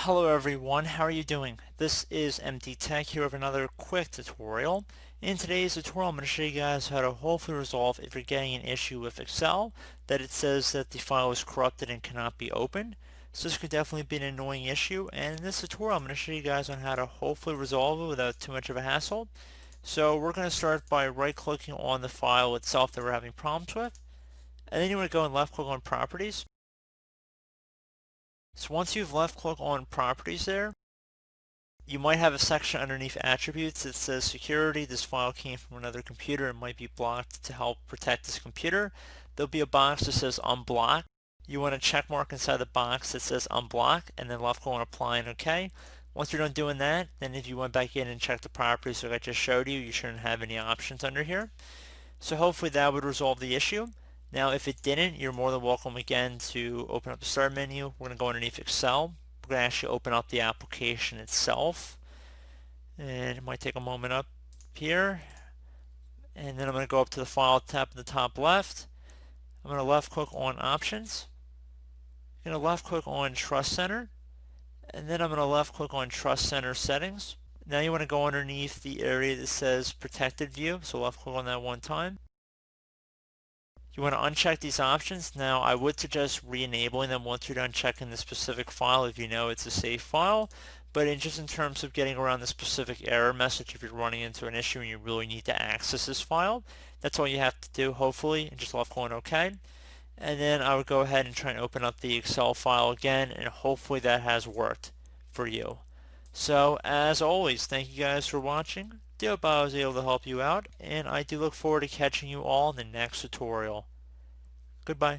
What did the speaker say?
Hello everyone, how are you doing? This is MD Tech here with another quick tutorial. In today's tutorial I'm going to show you guys how to hopefully resolve if you're getting an issue with Excel that it says that the file is corrupted and cannot be opened. So this could definitely be an annoying issue, and in this tutorial I'm going to show you guys on how to hopefully resolve it without too much of a hassle. So we're going to start by right clicking on the file itself that we're having problems with, and then you want to go and left click on properties. So once you've left click on properties there, you might have a section underneath attributes that says security. This file came from another computer and might be blocked to help protect this computer. There'll be a box that says unblock. You want to check mark inside the box that says unblock and then left click on apply and OK. Once you're done doing that, then if you went back in and checked the properties like I just showed you, you shouldn't have any options under here. So hopefully that would resolve the issue. Now if it didn't, you're more than welcome again to open up the start menu. We're going to go underneath Excel. We're going to actually open up the application itself. And it might take a moment up here. And then I'm going to go up to the File tab in the top left. I'm going to left click on Options. I'm going to left click on Trust Center. And then I'm going to left click on Trust Center Settings. Now you want to go underneath the area that says Protected View. So left click on that one time. You want to uncheck these options. Now I would suggest re-enabling them once you're done checking the specific file if you know it's a safe file. But just in terms of getting around the specific error message, if you're running into an issue and you really need to access this file, that's all you have to do, hopefully, and just left click on OK. And then I would go ahead and try and open up the Excel file again, and hopefully that has worked for you. So as always, thank you guys for watching. Do hope I was able to help you out, and I do look forward to catching you all in the next tutorial. Goodbye.